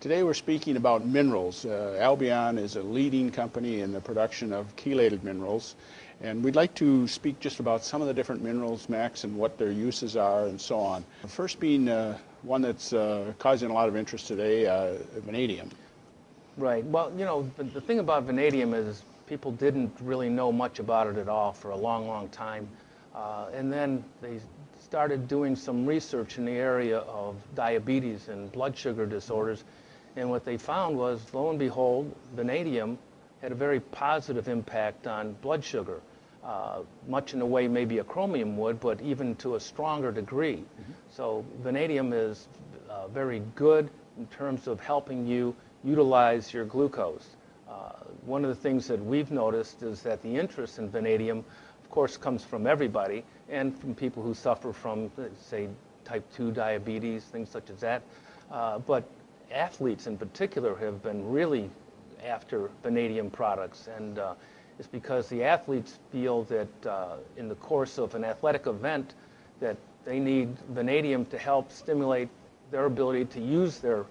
Today we're speaking about minerals. Albion is a leading company in the production of chelated minerals, and we'd like to speak just about some of the different minerals, Max, and what their uses are and so on. First being one that's causing a lot of interest today, vanadium. Right. Well, you know, the thing about vanadium is people didn't really know much about it at all for a long, long time. And then they started doing some research in the area of diabetes and blood sugar disorders. And what they found was, lo and behold, vanadium had a very positive impact on blood sugar, much in the way maybe a chromium would, but even to a stronger degree. Mm-hmm. So vanadium is very good in terms of helping you utilize your glucose. One of the things that we've noticed is that the interest in vanadium, of course, comes from everybody and from people who suffer from, say, type 2 diabetes, things such as that. But athletes in particular have been really after vanadium products, and it's because the athletes feel that in the course of an athletic event that they need vanadium to help stimulate their ability to use their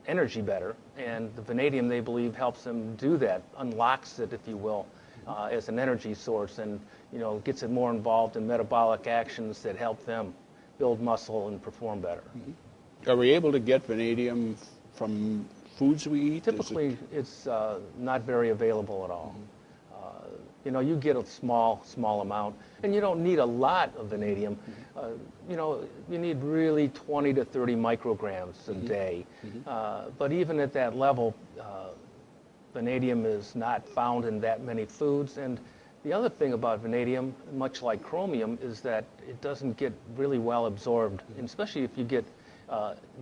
energy better, and the vanadium, they believe, helps them do that, unlocks it, if you will, as an energy source, and gets it more involved in metabolic actions that help them build muscle and perform better. Mm-hmm. Are we able to get vanadium from foods we eat? Typically, it's not very available at all. Mm-hmm. You get a small amount, and you don't need a lot of vanadium. Mm-hmm. You need really 20 to 30 micrograms a day. Mm-hmm. But even at that level, vanadium is not found in that many foods. And the other thing about vanadium, much like chromium, is that it doesn't get really well absorbed, and especially if you get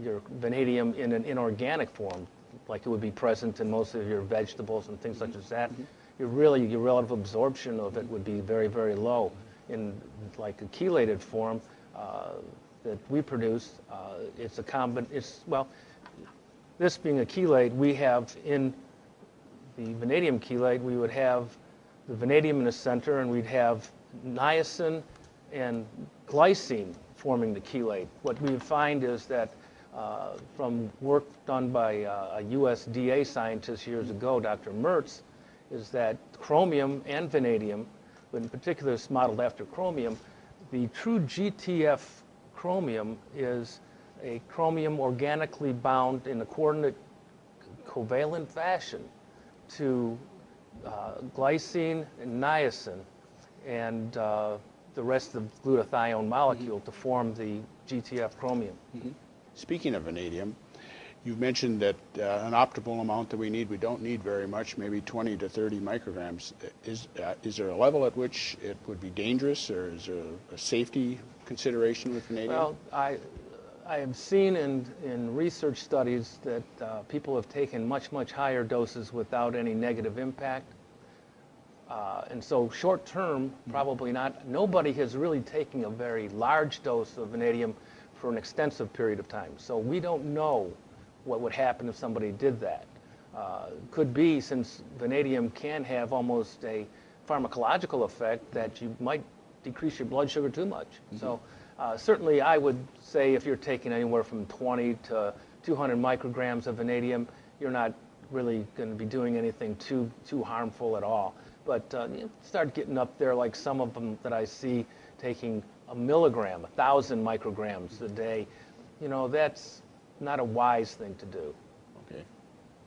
your vanadium in an inorganic form, like it would be present in most of your vegetables and things such as that. Mm-hmm. Your relative absorption of it would be very, very low. In like a chelated form that we produce, it's a this being a chelate, we have in the vanadium chelate, we would have the vanadium in the center, and we'd have niacin and glycine forming the chelate. What we find is that from work done by a USDA scientist years ago, Dr. Mertz, is that chromium and vanadium, but in particular it's modeled after chromium, the true GTF chromium is a chromium organically bound in a coordinate covalent fashion to glycine and niacin and the rest of the glutathione molecule to form the GTF chromium. Mm-hmm. Speaking of vanadium, you've mentioned that an optimal amount that we need, we don't need very much, maybe 20 to 30 micrograms. Is there a level at which it would be dangerous, or is there a safety consideration with vanadium? Well, I have seen in research studies that people have taken much, much higher doses without any negative impact. And so short term, probably not. Nobody has really taken a very large dose of vanadium for an extensive period of time. So we don't know what would happen if somebody did that. Could be, since vanadium can have almost a pharmacological effect, that you might decrease your blood sugar too much. Mm-hmm. So certainly I would say if you're taking anywhere from 20 to 200 micrograms of vanadium, you're not really going to be doing anything too harmful at all. But start getting up there, like some of them that I see taking a milligram, 1,000 micrograms a day, that's not a wise thing to do. Okay.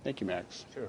Thank you, Max. Sure.